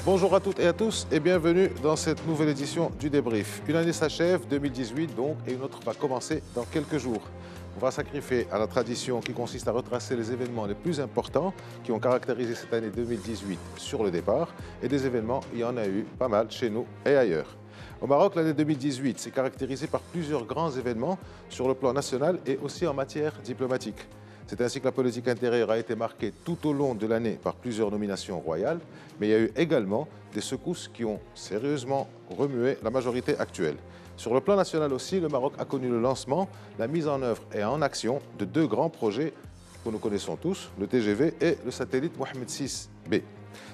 Bonjour à toutes et à tous et bienvenue dans cette nouvelle édition du débrief. Une année s'achève, 2018 donc, et une autre va commencer dans quelques jours. On va sacrifier à la tradition qui consiste à retracer les événements les plus importants qui ont caractérisé cette année 2018 sur le départ. Et des événements, il y en a eu pas mal chez nous et ailleurs. Au Maroc, l'année 2018 s'est caractérisée par plusieurs grands événements sur le plan national et aussi en matière diplomatique. C'est ainsi que la politique intérieure a été marquée tout au long de l'année par plusieurs nominations royales, mais il y a eu également des secousses qui ont sérieusement remué la majorité actuelle. Sur le plan national aussi, le Maroc a connu le lancement, la mise en œuvre et en action de deux grands projets que nous connaissons tous, le TGV et le satellite Mohamed VI-B.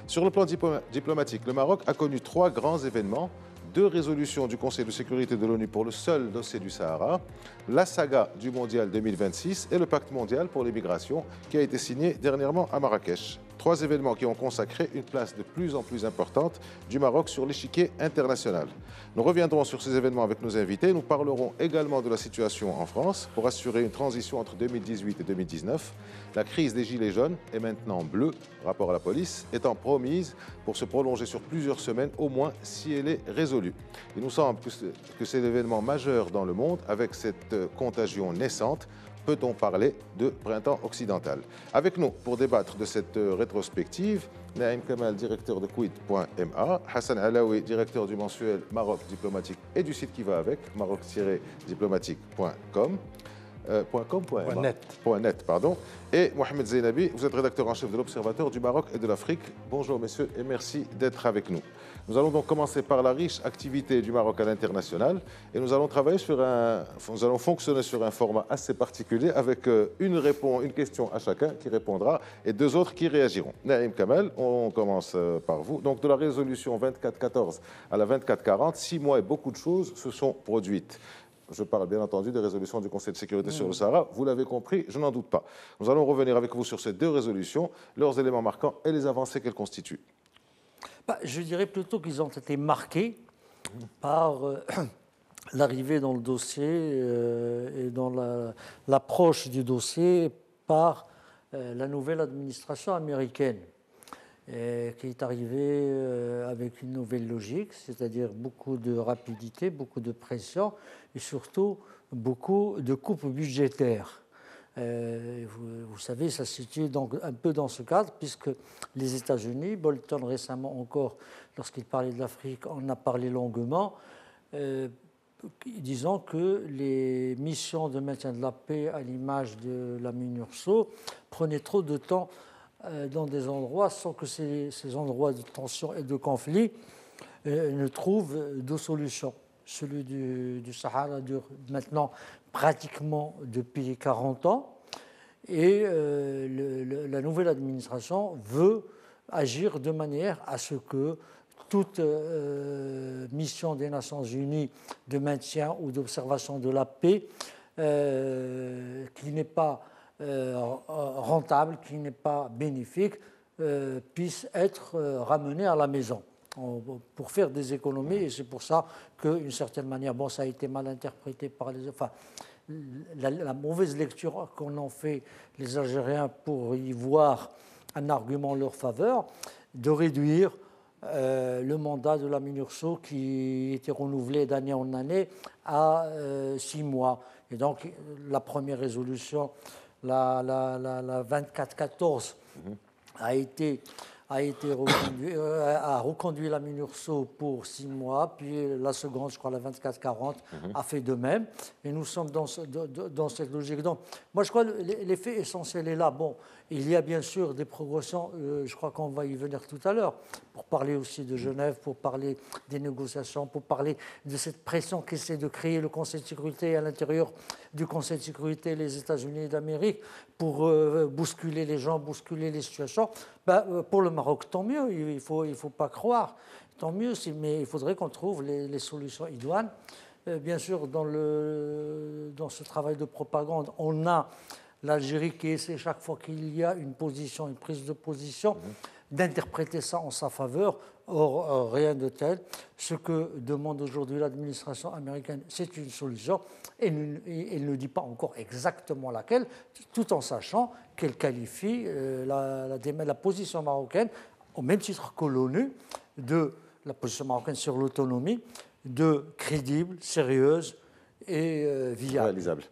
Sur le plan diplomatique, le Maroc a connu trois grands événements: deux résolutions du Conseil de sécurité de l'ONU pour le seul dossier du Sahara, la saga du Mondial 2026 et le pacte mondial pour les migrations qui a été signé dernièrement à Marrakech. Trois événements qui ont consacré une place de plus en plus importante du Maroc sur l'échiquier international. Nous reviendrons sur ces événements avec nos invités. Nous parlerons également de la situation en France pour assurer une transition entre 2018 et 2019. La crise des Gilets jaunes est maintenant bleue, rapport à la police, étant promise pour se prolonger sur plusieurs semaines, au moins si elle est résolue. Il nous semble que c'est l'événement majeur dans le monde avec cette contagion naissante. Peut-on parler de printemps occidental? Avec nous pour débattre de cette rétrospective, Naïm Kamal, directeur de Quid.ma, Hassan Alaoui, directeur du mensuel Maroc Diplomatique et du site qui va avec, maroc-diplomatique.com. .net, pardon. Et Mohamed Zeinabi, vous êtes rédacteur en chef de l'Observateur du Maroc et de l'Afrique. Bonjour messieurs et merci d'être avec nous. Nous allons donc commencer par la riche activité du Maroc à l'international et nous allons fonctionner sur un format assez particulier avec une question à chacun qui répondra et deux autres qui réagiront. Naïm Kamal, on commence par vous. Donc de la résolution 2414 à la 2440, 6 mois et beaucoup de choses se sont produites. Je parle bien entendu des résolutions du Conseil de sécurité sur le Sahara. Vous l'avez compris, je n'en doute pas. Nous allons revenir avec vous sur ces deux résolutions, leurs éléments marquants et les avancées qu'elles constituent. Je dirais plutôt qu'ils ont été marqués par l'arrivée dans le dossier et dans l'approche du dossier par la nouvelle administration américaine, qui est arrivée avec une nouvelle logique, c'est-à-dire beaucoup de rapidité, beaucoup de pression et surtout beaucoup de coupes budgétaires. Vous savez, ça se situe donc un peu dans ce cadre, puisque les États-Unis, Bolton récemment encore, lorsqu'il parlait de l'Afrique, en a parlé longuement, disant que les missions de maintien de la paix, à l'image de la MINURSO, prenaient trop de temps dans des endroits sans que ces endroits de tension et de conflit ne trouvent de solution. Celui du Sahara dure maintenant pratiquement depuis 40 ans et la nouvelle administration veut agir de manière à ce que toute mission des Nations Unies de maintien ou d'observation de la paix qui n'est pas rentable, qui n'est pas bénéfique, puisse être ramenée à la maison pour faire des économies. Et c'est pour ça qu'une certaine manière, ça a été mal interprété par les... Enfin, la mauvaise lecture qu'en ont fait les Algériens pour y voir un argument en leur faveur, de réduire le mandat de la MINURSO qui était renouvelé d'année en année à 6 mois. Et donc, la première résolution, la 2414, a reconduit la MINURSO pour 6 mois, puis la seconde, je crois, la 2440, a fait de même. Et nous sommes dans cette logique. Donc, moi, je crois que l'effet essentiel est là. Bon, il y a bien sûr des progressions, je crois qu'on va y venir tout à l'heure, pour parler aussi de Genève, pour parler des négociations, pour parler de cette pression qu'essaie de créer le Conseil de sécurité à l'intérieur du Conseil de sécurité, les États-Unis d'Amérique, pour bousculer les gens, bousculer les situations. Pour le Maroc, tant mieux, il faut pas croire, tant mieux, mais il faudrait qu'on trouve les solutions idoines. Bien sûr, dans ce travail de propagande, on a l'Algérie qui essaie chaque fois qu'il y a une prise de position, d'interpréter ça en sa faveur. Or, rien de tel. Ce que demande aujourd'hui l'administration américaine, c'est une solution. Et elle ne dit pas encore exactement laquelle, tout en sachant qu'elle qualifie la position marocaine, au même titre que l'ONU, de la position marocaine sur l'autonomie, de crédible, sérieuse et viable.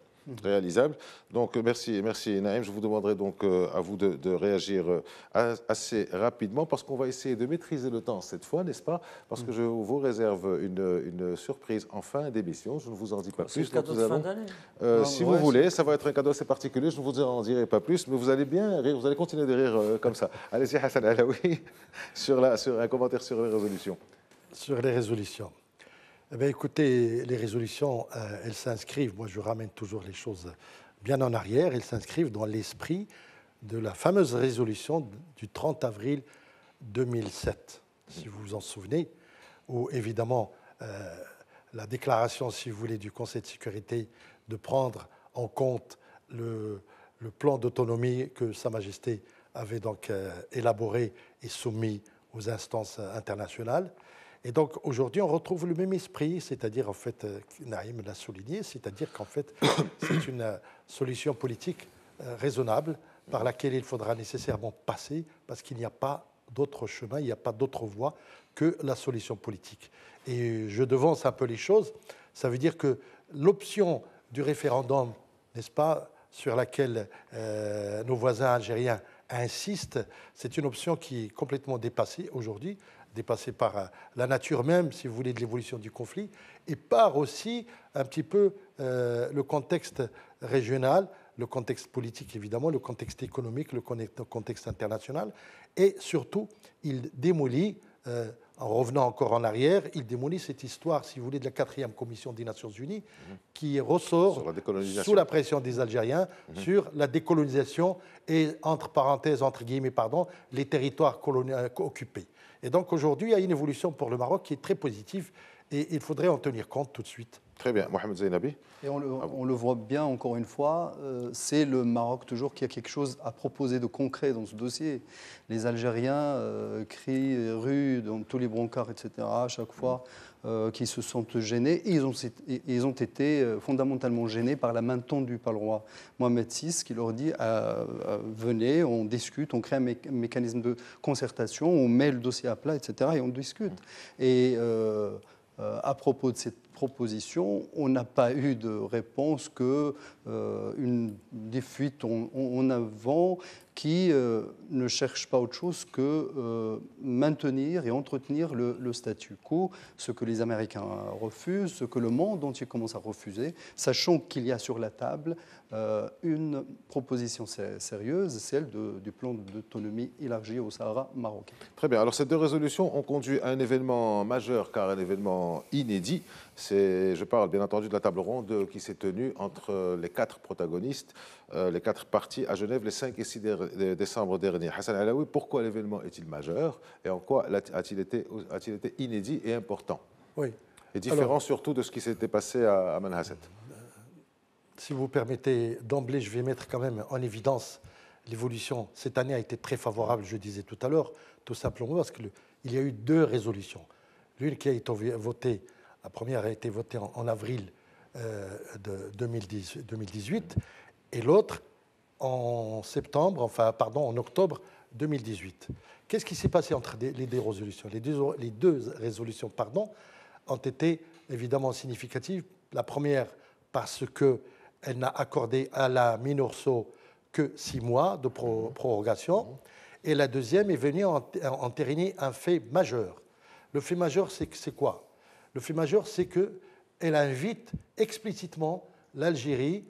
Réalisable. Donc, merci Naïm. Je vous demanderai donc à vous de réagir assez rapidement parce qu'on va essayer de maîtriser le temps cette fois, n'est-ce pas? Parce que je vous réserve une surprise en fin d'émission. Je ne vous en dis pas plus. C'est le cadeau de fin d'année. Si vous voulez, ça va être un cadeau assez particulier. Je ne vous en dirai pas plus, mais vous allez bien rire. Vous allez continuer de rire comme ça. Allez-y, Hassan Alaoui, sur un commentaire sur les résolutions. Sur les résolutions. Eh bien, écoutez, les résolutions, elles s'inscrivent, moi je ramène toujours les choses bien en arrière, elles s'inscrivent dans l'esprit de la fameuse résolution du 30 avril 2007, si vous vous en souvenez, où évidemment la déclaration, si vous voulez, du Conseil de sécurité de prendre en compte le plan d'autonomie que Sa Majesté avait donc élaboré et soumis aux instances internationales. Et donc aujourd'hui, on retrouve le même esprit, c'est-à-dire en fait, Naïm l'a souligné, c'est-à-dire qu'en fait, c'est une solution politique raisonnable par laquelle il faudra nécessairement passer parce qu'il n'y a pas d'autre chemin, il n'y a pas d'autre voie que la solution politique. Et je devance un peu les choses, ça veut dire que l'option du référendum, n'est-ce pas, sur laquelle nos voisins algériens insistent, c'est une option qui est complètement dépassée aujourd'hui, dépassée par la nature même, si vous voulez, de l'évolution du conflit, et par aussi un petit peu le contexte régional, le contexte politique évidemment, le contexte économique, le contexte international, et surtout, il démolit, en revenant encore en arrière, il démolit cette histoire, si vous voulez, de la 4e commission des Nations Unies, qui ressort sous la pression des Algériens sur la décolonisation et, entre parenthèses, entre guillemets, pardon, les territoires occupés. Et donc aujourd'hui, il y a une évolution pour le Maroc qui est très positive et il faudrait en tenir compte tout de suite. Très bien. Mohamed Zainabi. Et on le voit bien, encore une fois, c'est le Maroc toujours qui a quelque chose à proposer de concret dans ce dossier. Les Algériens crient, ruent dans tous les brancards, etc., à chaque fois qu'ils se sentent gênés. Et ils ont été fondamentalement gênés par la main tendue par le roi Mohamed VI, qui leur dit venez, on discute, on crée un mécanisme de concertation, on met le dossier à plat, etc., et on discute. Et à propos de cette proposition, on n'a pas eu de réponse que des fuites en avant qui ne cherchent pas autre chose que maintenir et entretenir le statu quo, ce que les Américains refusent, ce que le monde entier commence à refuser, sachant qu'il y a sur la table une proposition sérieuse, celle du plan d'autonomie élargi au Sahara marocain. Très bien. Alors, ces deux résolutions ont conduit à un événement majeur, car un événement inédit. Je parle bien entendu de la table ronde qui s'est tenue entre les 4 protagonistes, les 4 parties à Genève les 5 et 6 décembre dernier. Hassan Alaoui, pourquoi l'événement est-il majeur et en quoi a-t-il été inédit et important? Oui. Et différent surtout de ce qui s'était passé à Manhasset. Si vous permettez, d'emblée, je vais mettre quand même en évidence l'évolution. Cette année a été très favorable, je disais tout à l'heure, tout simplement parce qu'il y a eu 2 résolutions. L'une qui a été votée, la première a été votée en avril de 2018 et l'autre en octobre 2018. Qu'est-ce qui s'est passé entre les 2 résolutions? Les deux résolutions ont été évidemment significatives. La première parce qu'elle n'a accordé à la MINURSO que 6 mois de prorogation. Et la deuxième est venue entériner un fait majeur. Le fait majeur, c'est quoi? Le fait majeur, c'est qu'elle invite explicitement l'Algérie,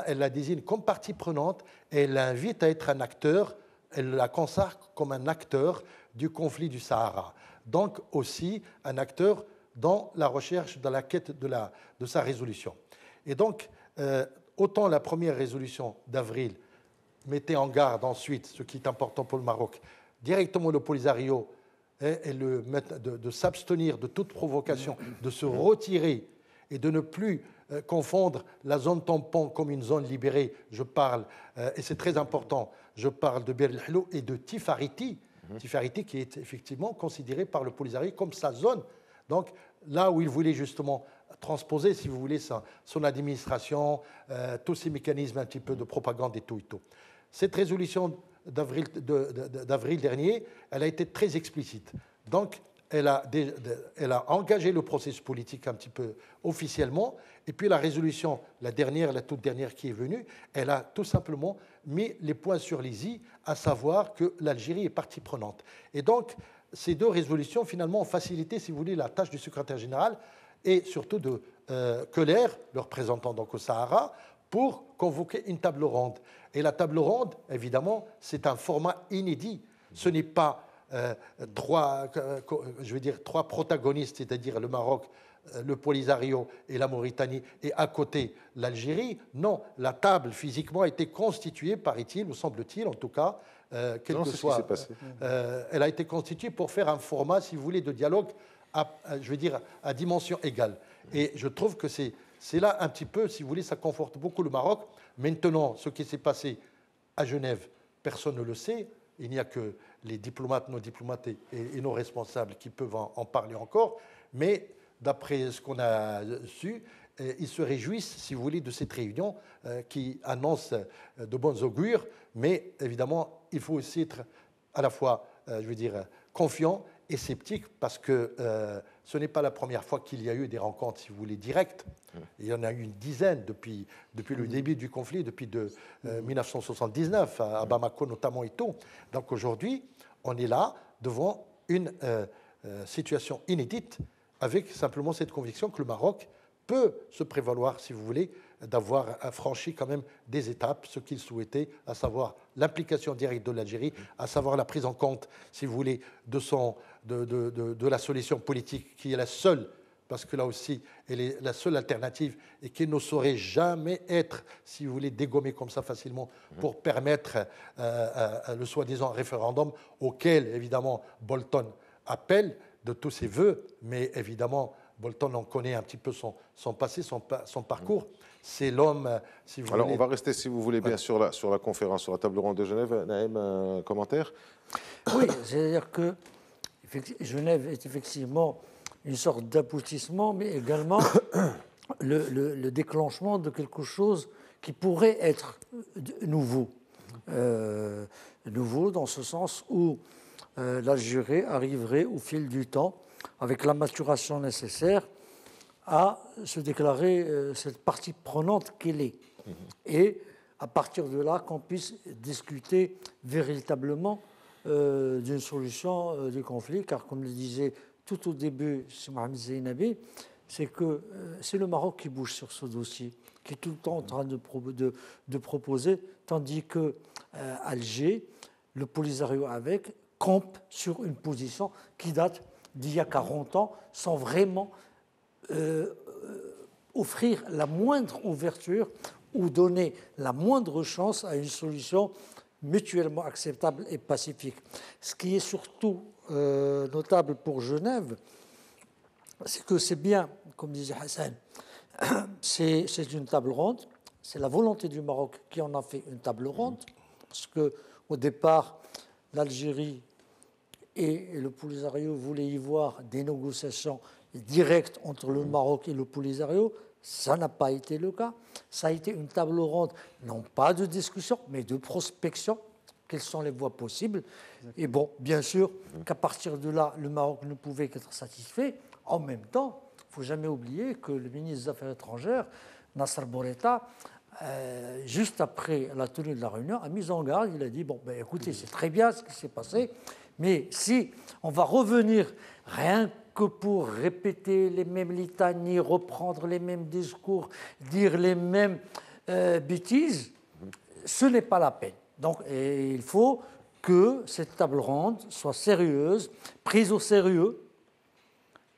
elle la désigne comme partie prenante, et elle l'invite à être un acteur, elle la consacre comme un acteur du conflit du Sahara. Donc aussi un acteur dans la recherche, dans la quête de sa résolution. Et donc, autant la première résolution d'avril mettait en garde ensuite, ce qui est important pour le Maroc, directement le Polisario et de s'abstenir de toute provocation, de se retirer et de ne plus confondre la zone tampon comme une zone libérée. Je parle, et c'est très important, je parle de Bir el-Helou et de Tifariti, Tifariti qui est effectivement considéré par le Polisario comme sa zone. Donc là où il voulait justement transposer, si vous voulez, son administration, tous ces mécanismes un petit peu de propagande et tout et tout. Cette résolution d'avril dernier, elle a été très explicite. Donc, elle a engagé le processus politique un petit peu officiellement, et puis la résolution, la toute dernière qui est venue, elle a tout simplement mis les points sur les i, à savoir que l'Algérie est partie prenante. Et donc, ces deux résolutions, finalement, ont facilité, si vous voulez, la tâche du secrétaire général et surtout de Keller, le représentant donc au Sahara, pour convoquer une table ronde. Et la table ronde, évidemment, c'est un format inédit. Ce n'est pas trois protagonistes, c'est-à-dire le Maroc, le Polisario et la Mauritanie, et à côté l'Algérie. Non, la table physiquement a été constituée, paraît-il, me semble-t-il, en tout cas, quel que soit. Elle a été constituée pour faire un format, si vous voulez, de dialogue à dimension égale. Et je trouve que c'est là un petit peu, si vous voulez, ça conforte beaucoup le Maroc. Maintenant, ce qui s'est passé à Genève, personne ne le sait. Il n'y a que les diplomates, nos diplomates et nos responsables qui peuvent en parler encore. Mais d'après ce qu'on a su, ils se réjouissent, si vous voulez, de cette réunion qui annonce de bonnes augures. Mais évidemment, il faut aussi être à la fois, confiant et sceptique, parce que ce n'est pas la première fois qu'il y a eu des rencontres, si vous voulez, directes. Il y en a eu une dizaine depuis le début du conflit, depuis 1979, à Bamako notamment et tout. Donc aujourd'hui, on est là devant une situation inédite, avec simplement cette conviction que le Maroc peut se prévaloir, si vous voulez, d'avoir franchi quand même des étapes, ce qu'il souhaitait, à savoir l'implication directe de l'Algérie, à savoir la prise en compte, si vous voulez, de la solution politique qui est la seule, parce que là aussi, elle est la seule alternative et qui ne saurait jamais être, si vous voulez, dégommée comme ça facilement pour permettre le soi-disant référendum auquel, évidemment, Bolton appelle de tous ses voeux, mais évidemment, Bolton en connaît un petit peu son passé, son parcours. C'est l'homme, si vous voulez... Alors, on va rester, si vous voulez bien, sur la conférence, sur la table ronde de Genève. Naïm, un commentaire? Oui, c'est-à-dire que Genève est effectivement une sorte d'aboutissement, mais également le déclenchement de quelque chose qui pourrait être nouveau. Nouveau dans ce sens où l'Algérie arriverait au fil du temps, avec la maturation nécessaire, à se déclarer cette partie prenante qu'elle est. Et à partir de là, qu'on puisse discuter véritablement d'une solution du conflit, car comme le disait tout au début Mohamed Zeinabi, c'est que c'est le Maroc qui bouge sur ce dossier, qui est tout le temps en train de proposer, tandis que Alger, le Polisario avec, campe sur une position qui date d'il y a 40 ans, sans vraiment offrir la moindre ouverture ou donner la moindre chance à une solution mutuellement acceptable et pacifique. Ce qui est surtout notable pour Genève, c'est que c'est bien, comme disait Hassan, c'est une table ronde, c'est la volonté du Maroc qui en a fait une table ronde, parce qu'au départ, l'Algérie et le Polisario voulaient y voir des négociations directes entre le Maroc et le Polisario. Ça n'a pas été le cas. Ça a été une table ronde, non pas de discussion, mais de prospection. Quelles sont les voies possibles? Et bon, bien sûr qu'à partir de là, le Maroc ne pouvait qu'être satisfait. En même temps, il ne faut jamais oublier que le ministre des Affaires étrangères, Nasser Bourita, juste après la tenue de la réunion, a mis en garde. Il a dit, bon, ben, écoutez, c'est très bien ce qui s'est passé, mais si on va revenir rien que pour répéter les mêmes litanies, reprendre les mêmes discours, dire les mêmes bêtises, ce n'est pas la peine. Donc, il faut que cette table ronde soit sérieuse, prise au sérieux,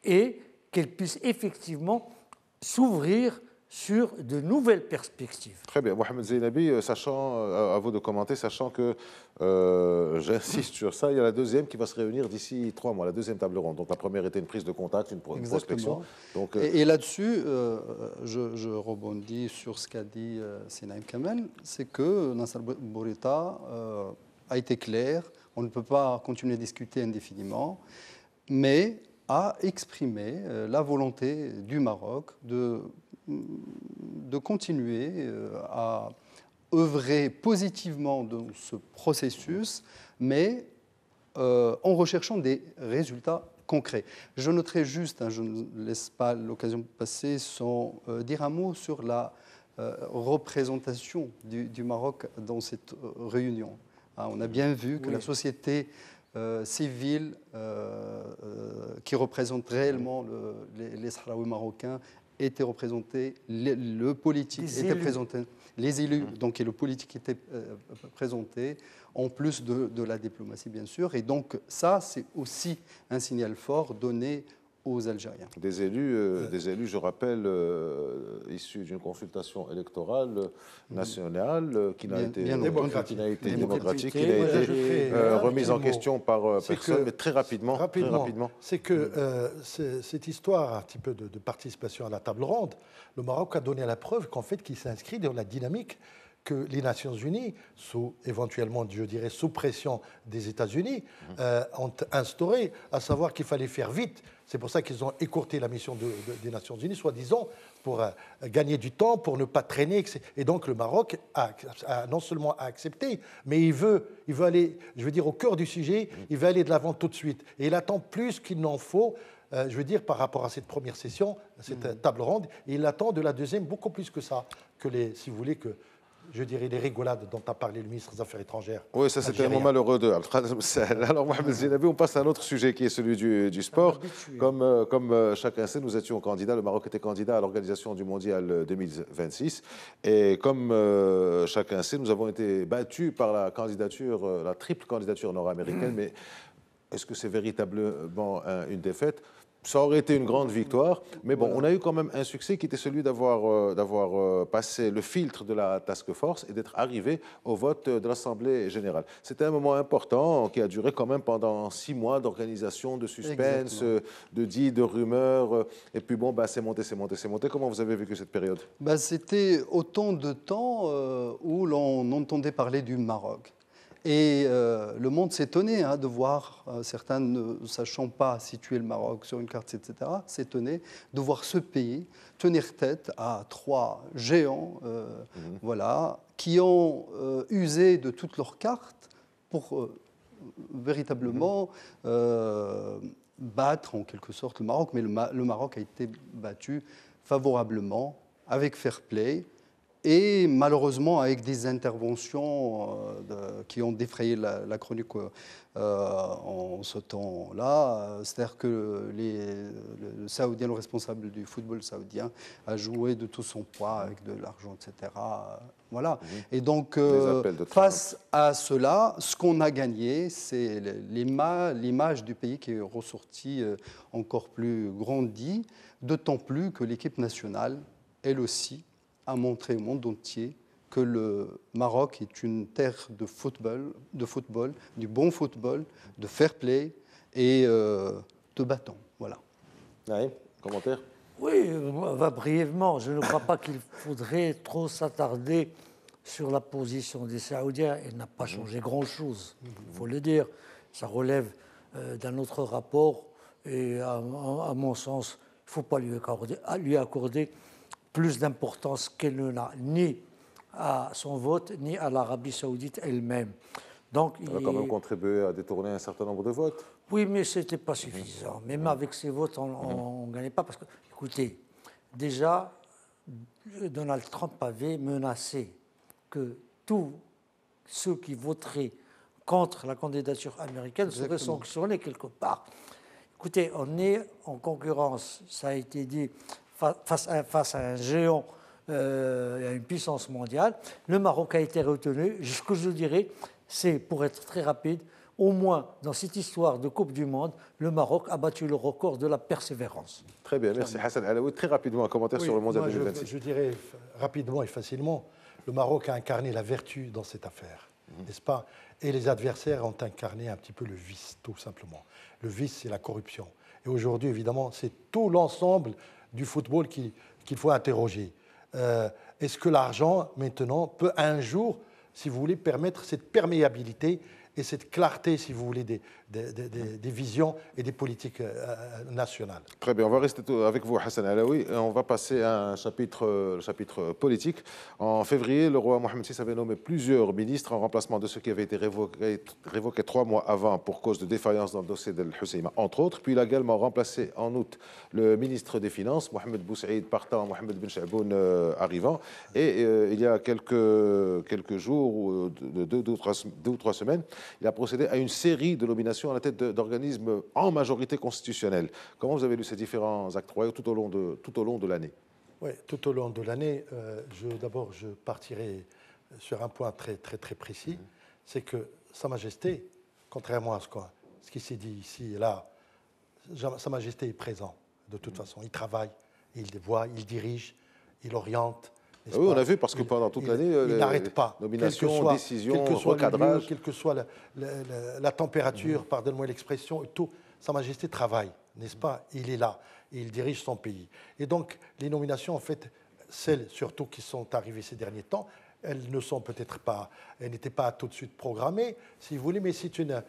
et qu'elle puisse effectivement s'ouvrir sur de nouvelles perspectives. Très bien. Mohamed Zeinabi, sachant, à vous de commenter, sachant que, j'insiste sur ça, il y a la deuxième qui va se réunir d'ici 3 mois, la deuxième table ronde. Donc la première était une prise de contact, une prospection. Donc, et là-dessus, je rebondis sur ce qu'a dit Sinaïm Kamel, c'est que Nasser Bourita a été clair, on ne peut pas continuer à discuter indéfiniment, mais a exprimé la volonté du Maroc de continuer à œuvrer positivement dans ce processus, mais en recherchant des résultats concret. Je noterai juste, je ne laisse pas l'occasion passer sans dire un mot sur la représentation du Maroc dans cette réunion. On a bien vu que la société civile qui représente réellement les Sahraouis marocains était représentée, le politique était présenté, les élus donc, et le politique était présenté, en plus de la diplomatie bien sûr. Et donc ça, c'est aussi un signal fort donné aux Algériens. Des élus, je rappelle, issus d'une consultation électorale nationale qui n'a été démocratique, qui n'a été remise en question par personne, mais très rapidement. C'est que cette histoire un petit peu de participation à la table ronde, le Maroc a donné la preuve qu'en fait, qu'il s'inscrit dans la dynamique que les Nations Unies, éventuellement, je dirais, sous pression des États-Unis, ont instauré, à savoir qu'il fallait faire vite. C'est pour ça qu'ils ont écourté la mission des Nations Unies, soi-disant, pour gagner du temps, pour ne pas traîner. Et donc le Maroc a non seulement accepté, mais il veut aller, je veux dire, au cœur du sujet, il veut aller de l'avant tout de suite. Et il attend plus qu'il n'en faut, je veux dire, par rapport à cette première session, cette table ronde. Et il attend de la deuxième beaucoup plus que ça, que si vous voulez, que je dirais les rigolades dont a parlé le ministre des Affaires étrangères. Oui, ça c'était un moment malheureux de Alors, Mohamed Zeinabi, on passe à un autre sujet qui est celui du sport. Comme chacun sait, nous étions candidats, le Maroc était candidat à l'organisation du Mondial 2026. Et comme chacun sait, nous avons été battus par la triple candidature nord-américaine. Mais est-ce que c'est véritablement une défaite ? Ça aurait été une grande victoire, mais bon, on a eu quand même un succès qui était celui d'avoir passé le filtre de la task force et d'être arrivé au vote de l'Assemblée générale. C'était un moment important qui a duré quand même pendant 6 mois d'organisation, de suspense, de rumeurs. Et puis bon, c'est monté. Comment vous avez vécu cette période ? C'était autant de temps où l'on entendait parler du Maroc. Et le monde s'étonnait de voir, certains ne sachant pas situer le Maroc sur une carte, etc., s'étonnaient de voir ce pays tenir tête à 3 géants qui ont usé de toutes leurs cartes pour véritablement battre en quelque sorte le Maroc. Mais le Maroc a été battu favorablement, avec fair play, et malheureusement avec des interventions qui ont défrayé la chronique en ce temps-là. C'est-à-dire que le Saoudien, le responsable du football saoudien, a joué de tout son poids avec de l'argent, etc. Voilà. Et donc, face à cela, ce qu'on a gagné, c'est l'image du pays qui est ressortie encore plus grandie, d'autant plus que l'équipe nationale, elle aussi, a montré au monde entier que le Maroc est une terre de football, du bon football, de fair play et de bâton. Voilà. Oui, commentaire ? Oui, brièvement, je ne crois pas qu'il faudrait trop s'attarder sur la position des Saoudiens. Elle n'a pas changé grand-chose, il faut le dire. Ça relève d'un autre rapport et à mon sens, il ne faut pas lui accorder plus d'importance qu'elle ne l'a ni à son vote, ni à l'Arabie saoudite elle-même. Donc, il a quand même contribué à détourner un certain nombre de votes. Oui, mais ce n'était pas suffisant. Même avec ces votes, on ne gagnait pas. Parce que, écoutez, déjà, Donald Trump avait menacé que tous ceux qui voteraient contre la candidature américaine seraient sanctionnés quelque part. Écoutez, on est en concurrence, ça a été dit, face à un géant, à une puissance mondiale. Le Maroc a été retenu. Ce que je dirais, c'est, pour être très rapide, au moins dans cette histoire de Coupe du Monde, le Maroc a battu le record de la persévérance. Très bien, merci Hassan Alaoui. Très rapidement, un commentaire sur le Mondial 2026. Je dirais rapidement et facilement, le Maroc a incarné la vertu dans cette affaire, n'est-ce pas ? Et les adversaires ont incarné un petit peu le vice, tout simplement. Le vice, c'est la corruption. Et aujourd'hui, évidemment, c'est tout l'ensemble du football qu'il faut interroger. Est-ce que l'argent, maintenant, peut un jour, si vous voulez, permettre cette perméabilité et cette clarté, si vous voulez, des visions et des politiques nationales. Très bien, on va rester avec vous, Hassan Alaoui, et on va passer à le chapitre politique. En février, le roi Mohamed VI avait nommé plusieurs ministres en remplacement de ceux qui avaient été révoqués 3 mois avant pour cause de défaillance dans le dossier de Husseima, entre autres. Puis il a également remplacé en août le ministre des Finances, Mohamed Boussaïd partant, Mohamed Ben Chaboun arrivant. Et il y a quelques jours, ou 2 ou 3 semaines, il a procédé à une série de nominations à la tête d'organismes en majorité constitutionnelle. Comment vous avez lu ces différents actes royaux tout au long de l'année? Oui, tout au long de l'année, d'abord, je partirai sur un point très précis, c'est que Sa Majesté, contrairement à ce qui s'est dit ici et là, Sa Majesté est présent de toute façon. Il travaille, il voit, il dirige, il oriente. Oui, on a vu parce que pendant toute l'année, il n'arrête pas. Nomination, décision, recadrage. Quelle que soit la température, pardonne-moi l'expression, tout, Sa Majesté travaille, n'est-ce pas? Il est là, il dirige son pays. Et donc, les nominations, en fait, celles surtout qui sont arrivées ces derniers temps, elles ne sont peut-être pas, elles n'étaient pas tout de suite programmées, si vous voulez, mais c'est une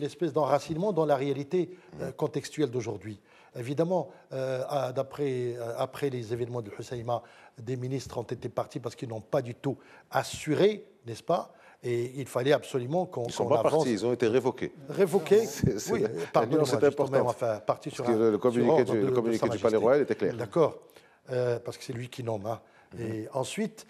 espèce d'enracinement dans la réalité contextuelle d'aujourd'hui. Évidemment, après les événements de Husseima, des ministres ont été partis parce qu'ils n'ont pas du tout assuré, n'est-ce pas? Et il fallait absolument qu'on avance. Ils ne sont pas partis, ils ont été révoqués. Révoqués? Oui, pardon, c'est important. Parti sur le communiqué du Palais Royal était clair. D'accord, parce que c'est lui qui nomme. Hein. Et ensuite,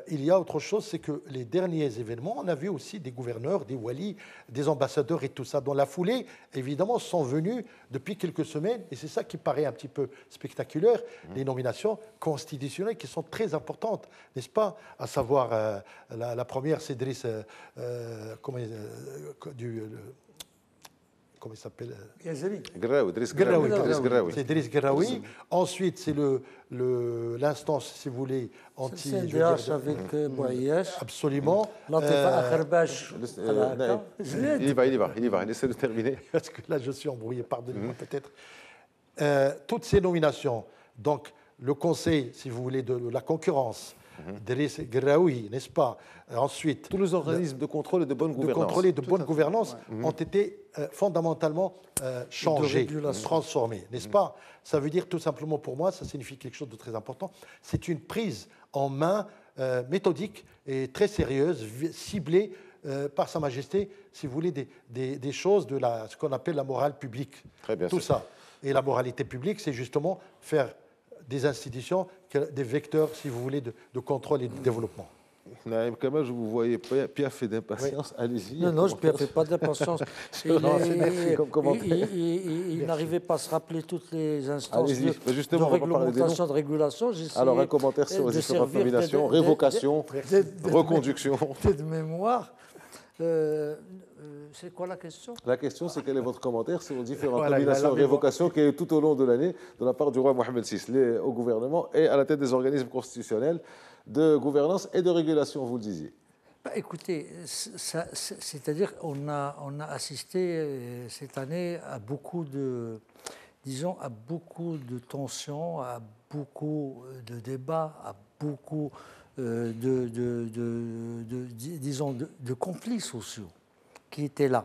il y a autre chose, c'est que les derniers événements, on a vu aussi des gouverneurs, des walis, des ambassadeurs et tout ça. Dans la foulée, évidemment, sont venus depuis quelques semaines, et c'est ça qui paraît un petit peu spectaculaire, les nominations constitutionnelles qui sont très importantes, n'est-ce pas? À savoir, la première, c'est Driss, comment il s'appelle? Driss Ghraoui. C'est Driss Ghraoui. Ensuite, c'est l'instance, si vous voulez, anti... CNDH avec Bouayash. Absolument. Latifa Akherbash. Il y va. Essaie de terminer. Parce que là, je suis embrouillé, pardonnez-moi peut-être. Toutes ces nominations, donc le Conseil, si vous voulez, de la concurrence, Driss Ghraoui, n'est-ce pas? Ensuite, tous les organismes de contrôle et de bonne gouvernance. De contrôle et de bonne gouvernance ont été fondamentalement changés, transformés, n'est-ce pas? Ça veut dire tout simplement pour moi, ça signifie quelque chose de très important, c'est une prise en main méthodique et très sérieuse, ciblée par Sa Majesté, si vous voulez, des choses de ce qu'on appelle la morale publique. Très bien, tout ça. Et la moralité publique, c'est justement faire des institutions, des vecteurs, si vous voulez, de contrôle et de développement. Naïm Kamal, je vous voyais piaffé d'impatience. Oui. Allez-y. Non, je ne piaffais pas d'impatience. Il n'arrivait pas à se rappeler toutes les instances de réglementation, de régulation. Alors, un commentaire sur les différentes nominations, révocation, reconduction. De mémoire. C'est quoi la question? La question, c'est quel est votre commentaire sur les différentes nominations et révocations qu'il y a eu tout au long de l'année de la part du roi Mohamed VI, au gouvernement et à la tête des organismes constitutionnels de gouvernance et de régulation, vous le disiez. Écoutez, c'est-à-dire qu'on a assisté cette année à beaucoup de tensions, à beaucoup de débats, à beaucoup de conflits sociaux qui étaient là.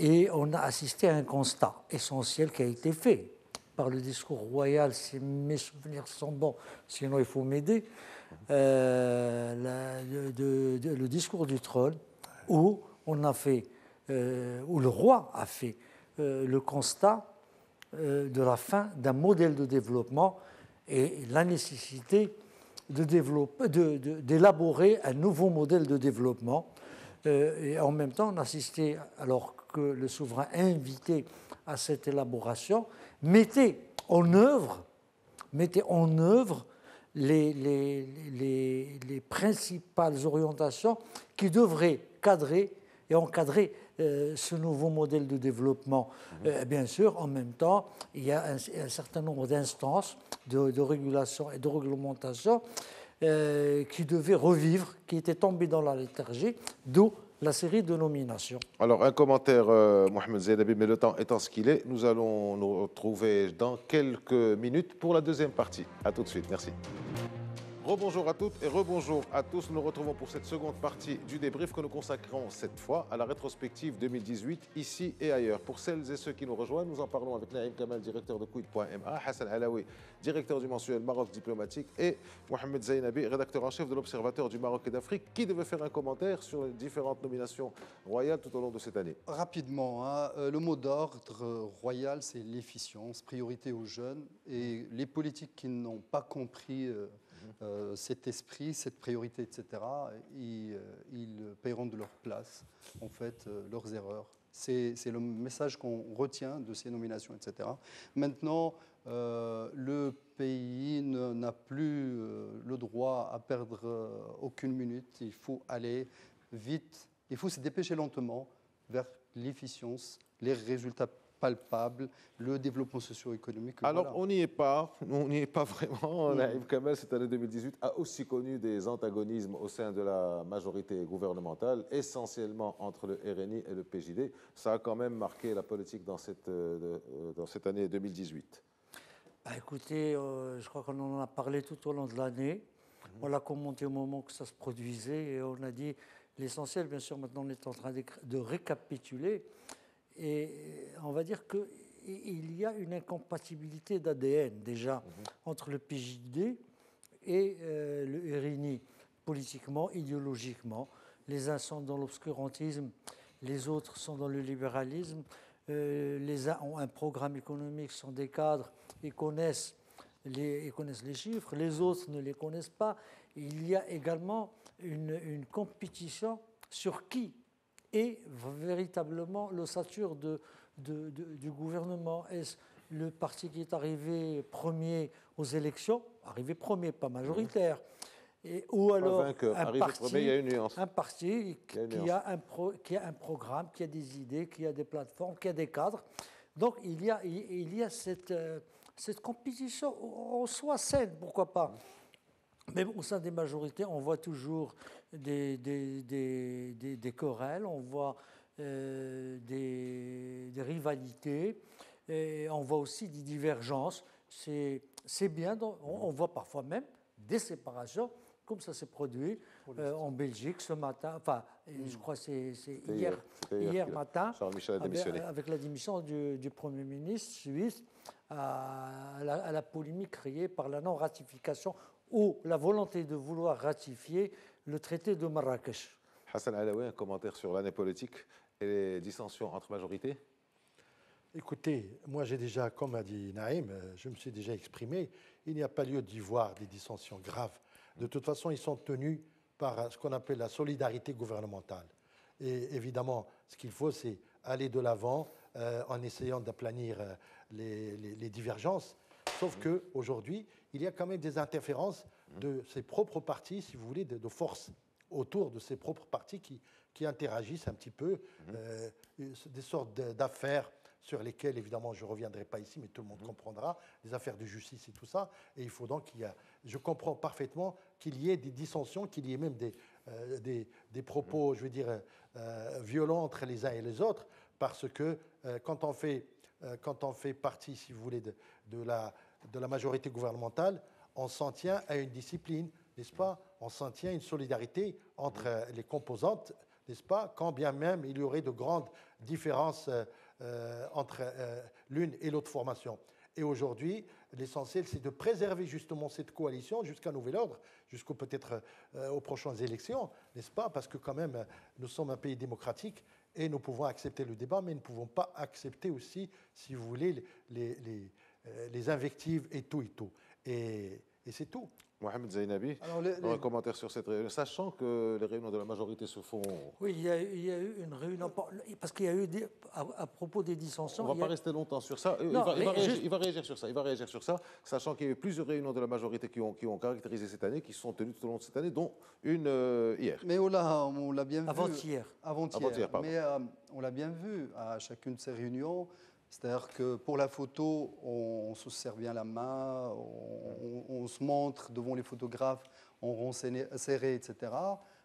Et on a assisté à un constat essentiel qui a été fait par le discours royal, si mes souvenirs sont bons, sinon il faut m'aider, le discours du trône, où où le roi a fait le constat de la fin d'un modèle de développement et la nécessité d'élaborer un nouveau modèle de développement. Et en même temps, on assistait, alors que le souverain invité à cette élaboration, mettait en œuvre les principales orientations qui devraient cadrer et encadrer ce nouveau modèle de développement. Bien sûr, en même temps, il y a un certain nombre d'instances de régulation et de réglementation qui devaient revivre, qui étaient tombées dans la léthargie, d'où la série de nominations. Alors, un commentaire, Mohamed Zeynabi, mais le temps étant ce qu'il est, nous allons nous retrouver dans quelques minutes pour la deuxième partie. À tout de suite, merci. Rebonjour à toutes et rebonjour à tous. Nous nous retrouvons pour cette seconde partie du débrief que nous consacrons cette fois à la rétrospective 2018, ici et ailleurs. Pour celles et ceux qui nous rejoignent, nous en parlons avec Naïm Kamal, directeur de Quid.ma, Hassan Alaoui, directeur du mensuel Maroc Diplomatique, et Mohamed Zainabi, rédacteur en chef de l'Observateur du Maroc et d'Afrique, qui devait faire un commentaire sur les différentes nominations royales tout au long de cette année. Rapidement, hein, le mot d'ordre royal, c'est l'efficience, priorité aux jeunes. Et les politiques qui n'ont pas compris cet esprit, cette priorité, etc., ils paieront de leur place, en fait, leurs erreurs. C'est le message qu'on retient de ces nominations, etc. Maintenant, le pays n'a plus le droit à perdre aucune minute. Il faut aller vite. Il faut se dépêcher lentement vers l'efficience, les résultats palpables, le développement socio-économique. Alors, voilà. on n'y est pas vraiment. Naïm Kamal, cette année 2018, a aussi connu des antagonismes au sein de la majorité gouvernementale, essentiellement entre le RNI et le PJD. Ça a quand même marqué la politique dans cette année 2018. Bah, écoutez, je crois qu'on en a parlé tout au long de l'année. On l'a commenté au moment que ça se produisait et on a dit l'essentiel, bien sûr, maintenant on est en train de récapituler. Et on va dire qu'il y a une incompatibilité d'ADN déjà entre le PJD et le RNI, politiquement, idéologiquement. Les uns sont dans l'obscurantisme, les autres sont dans le libéralisme. Les uns ont un programme économique, sont des cadres, ils connaissent les chiffres, les autres ne les connaissent pas. Il y a également une compétition sur qui est véritablement l'ossature du gouvernement. Est-ce le parti qui est arrivé premier aux élections, arrivé premier, pas majoritaire, ou alors vainqueur. Premier, il y a une nuance. un parti qui a un programme, qui a des idées, qui a des plateformes, qui a des cadres. Donc il y a cette compétition en soi saine, pourquoi pas. Même au sein des majorités, on voit toujours des querelles, on voit des rivalités, et on voit aussi des divergences. C'est bien, on voit parfois même des séparations, comme ça s'est produit en Belgique ce matin, enfin, je crois que c'est hier matin, Charles Michel a démissionné. avec la démission du Premier ministre suisse, à la polémique créée par la non-ratification ou la volonté de vouloir ratifier le traité de Marrakech. Hassan Alaoui, un commentaire sur l'année politique et les dissensions entre majorités. Écoutez, moi j'ai déjà, comme a dit Naïm, je me suis déjà exprimé, il n'y a pas lieu d'y voir des dissensions graves. De toute façon, ils sont tenus par ce qu'on appelle la solidarité gouvernementale. Et évidemment, ce qu'il faut, c'est aller de l'avant en essayant d'aplanir les divergences. Sauf qu'aujourd'hui, il y a quand même des interférences de ses propres partis, si vous voulez, de force autour de ses propres partis qui interagissent un petit peu, des sortes d'affaires sur lesquelles, évidemment, je ne reviendrai pas ici, mais tout le monde comprendra, des affaires de justice et tout ça. Et il faut donc je comprends parfaitement qu'il y ait des dissensions, qu'il y ait même des propos, je veux dire, violents entre les uns et les autres, parce que quand on fait partie, si vous voulez, de la majorité gouvernementale, on s'en tient à une discipline, n'est-ce pas? On s'en tient à une solidarité entre les composantes, n'est-ce pas? Quand bien même il y aurait de grandes différences entre l'une et l'autre formation. Et aujourd'hui, l'essentiel, c'est de préserver justement cette coalition jusqu'à nouvel ordre, jusqu'au peut-être aux prochaines élections, n'est-ce pas? Parce que quand même, nous sommes un pays démocratique et nous pouvons accepter le débat, mais nous ne pouvons pas accepter aussi, si vous voulez, les invectives et tout et tout. Et c'est tout. Mohamed Zainabi, un commentaire sur cette réunion, sachant que les réunions de la majorité se font... Oui, il y a eu une réunion, parce qu'il y a eu, à propos des dissensions... On ne va pas rester longtemps sur ça. Il va réagir sur ça, sachant qu'il y a eu plusieurs réunions de la majorité qui ont caractérisé cette année, qui se sont tenues tout au long de cette année, dont une hier. Mais on l'a bien vu... Avant-hier. Avant-hier, mais on l'a bien vu à chacune de ces réunions. C'est-à-dire que pour la photo, on se serre bien la main, on se montre devant les photographes, on rend serré, etc.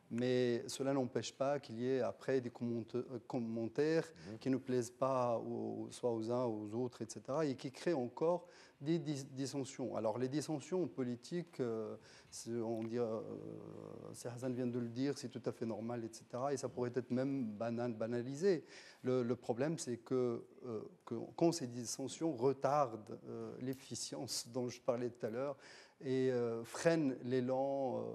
Mais cela n'empêche pas qu'il y ait après des commentaires qui ne plaisent pas soit aux uns ou aux autres, etc., et qui créent encore des dissensions. Alors les dissensions politiques, on dit, c'est Hassan vient de le dire, c'est tout à fait normal, etc., et ça pourrait être même banalisé. Le problème, c'est que quand ces dissensions retardent l'efficience dont je parlais tout à l'heure, et freine l'élan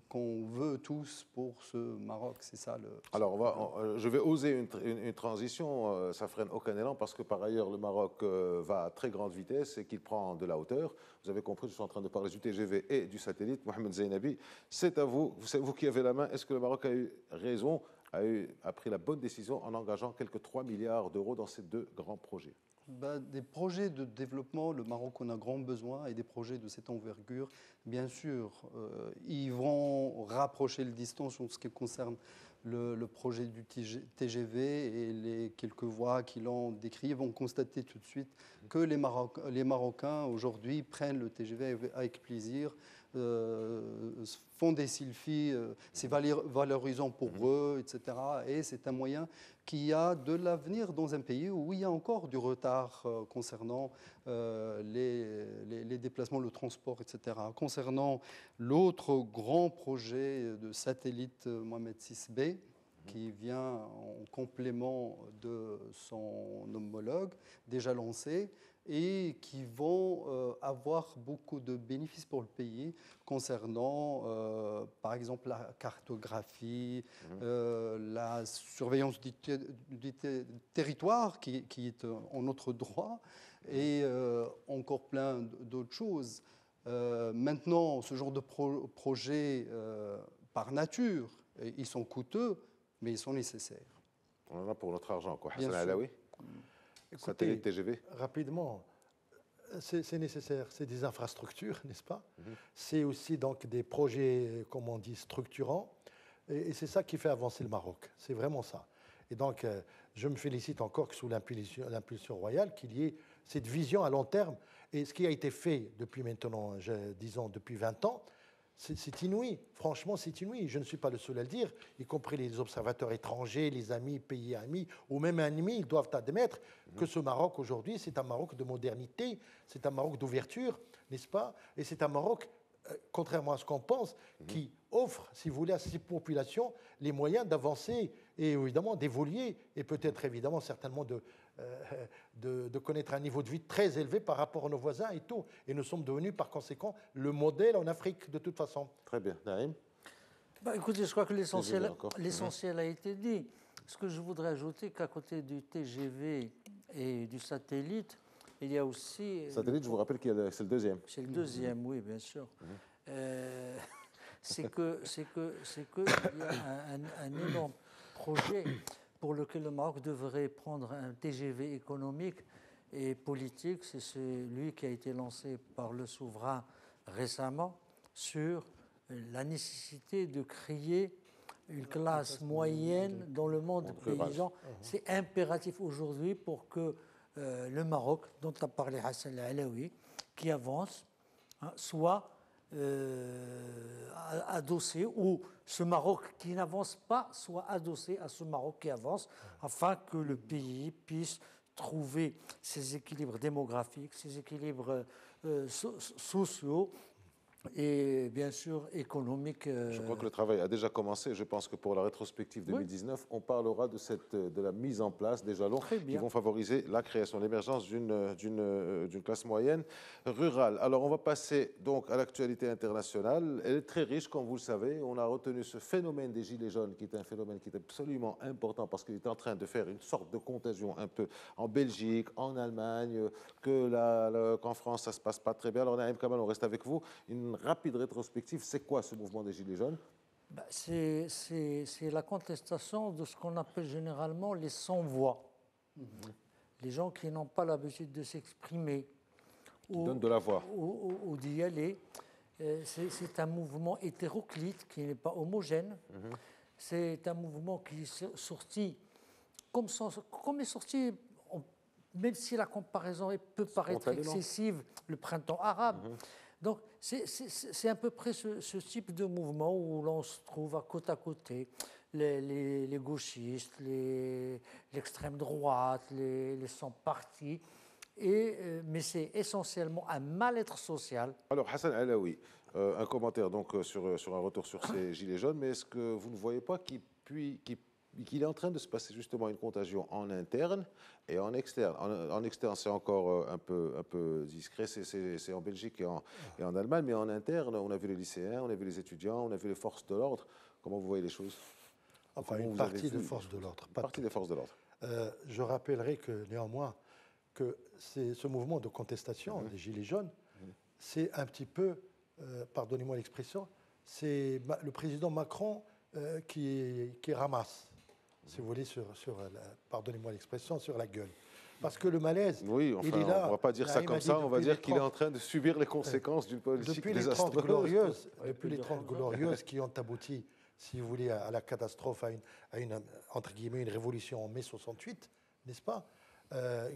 qu'on veut tous pour ce Maroc. C'est ça le... Alors, je vais oser une transition. Ça freine aucun élan parce que par ailleurs, le Maroc va à très grande vitesse et qu'il prend de la hauteur. Vous avez compris, je suis en train de parler du TGV et du satellite. Mohamed Zainabi, c'est à vous. C'est vous qui avez la main. Est-ce que le Maroc a eu raison, a pris la bonne décision en engageant quelques 3 milliards d'euros dans ces deux grands projets? Des projets de développement, le Maroc en a grand besoin, et des projets de cette envergure, bien sûr, ils vont rapprocher les distances en ce qui concerne le projet du TGV, et les quelques voix qui l'ont décrit vont constater tout de suite que les Marocains aujourd'hui prennent le TGV avec plaisir, font des selfies, c'est valorisant pour eux, etc. Et c'est un moyen qui a de l'avenir dans un pays où il y a encore du retard concernant les déplacements, le transport, etc. Concernant l'autre grand projet de satellite Mohamed VI-B, qui vient en complément de son homologue déjà lancé, et qui vont avoir beaucoup de bénéfices pour le pays concernant, par exemple, la cartographie, la surveillance du territoire, qui est en notre droit, et encore plein d'autres choses. Maintenant, ce genre de projets, par nature, ils sont coûteux, mais ils sont nécessaires. On en a pour notre argent, quoi. Bien Hassan sûr. Alaoui, satellite TGV. Rapidement, c'est nécessaire, c'est des infrastructures, n'est-ce pas? C'est aussi donc des projets, comme on dit, structurants, et c'est ça qui fait avancer le Maroc, c'est vraiment ça. Et donc, je me félicite encore que sous l'impulsion royale, qu'il y ait cette vision à long terme, et ce qui a été fait depuis maintenant, disons, depuis 20 ans, c'est inouï, franchement c'est inouï. Je ne suis pas le seul à le dire, y compris les observateurs étrangers, les amis, pays amis, ou même ennemis, ils doivent admettre que ce Maroc aujourd'hui, c'est un Maroc de modernité, c'est un Maroc d'ouverture, n'est-ce pas? Et c'est un Maroc, contrairement à ce qu'on pense, qui offre, si vous voulez, à ces populations les moyens d'avancer et évidemment d'évoluer et peut-être évidemment certainement de connaître un niveau de vie très élevé par rapport à nos voisins et tout. Et nous sommes devenus par conséquent le modèle en Afrique de toute façon. Très bien. Naïm? Écoutez, je crois que l'essentiel a été dit. Ce que je voudrais ajouter, qu'à côté du TGV et du satellite, il y a aussi... Satellite, je vous rappelle que c'est le deuxième. C'est le deuxième, oui, bien sûr. C'est que il y a un énorme projet pour lequel le Maroc devrait prendre un TGV économique et politique. C'est celui qui a été lancé par le souverain récemment sur la nécessité de créer une classe moyenne dans le monde paysan. C'est impératif aujourd'hui pour que le Maroc, dont a parlé Hassan Alaoui, qui avance, soit adossé, ou ce Maroc qui n'avance pas soit adossé à ce Maroc qui avance, afin que le pays puisse trouver ses équilibres démographiques, ses équilibres sociaux et bien sûr économiques. Je crois que le travail a déjà commencé. Je pense que pour la rétrospective 2019, on parlera de la mise en place des jalons qui vont favoriser la création, l'émergence d'une classe moyenne rurale. Alors on va passer donc à l'actualité internationale. Elle est très riche, comme vous le savez. On a retenu ce phénomène des Gilets jaunes, qui est un phénomène qui est absolument important parce qu'il est en train de faire une sorte de contagion un peu en Belgique, en Allemagne, qu'en France ça se passe pas très bien. Alors Naïm Kamal, on reste avec vous. Une rapide rétrospective, c'est quoi ce mouvement des Gilets jaunes? C'est la contestation de ce qu'on appelle généralement les sans-voix. Les gens qui n'ont pas l'habitude de s'exprimer. Qui donnent de la voix. Ou d'y aller. C'est un mouvement hétéroclite qui n'est pas homogène. C'est un mouvement qui est sorti, comme est sorti, même si la comparaison peut paraître excessive, le printemps arabe. Donc, c'est à peu près ce type de mouvement où l'on se trouve à côté, les gauchistes, l'extrême droite, les sans-partis. Mais c'est essentiellement un mal-être social. Alors, Hassan Alaoui, un commentaire donc sur un retour sur ces gilets jaunes, mais est-ce que vous ne voyez pas qu'il est en train de se passer justement une contagion en interne et en externe? En externe, c'est encore un peu discret, c'est en Belgique et en Allemagne, mais en interne, on a vu les lycéens, on a vu les étudiants, on a vu les forces de l'ordre. Comment vous voyez les choses? Enfin, une partie des forces de l'ordre. Une partie des forces de l'ordre. Je rappellerai que néanmoins, que ce mouvement de contestation des Gilets jaunes, c'est un petit peu, pardonnez-moi l'expression, c'est le président Macron qui ramasse, si vous voulez, pardonnez-moi l'expression, sur la gueule. Parce que le malaise, oui, enfin, il est là. On ne va pas dire ça comme ça, on va dire qu'il est en train de subir les conséquences d'une politique désastreuse. Depuis les 30 glorieuses qui ont abouti, si vous voulez, à la catastrophe, à une, entre guillemets, une révolution en mai 68, n'est-ce pas,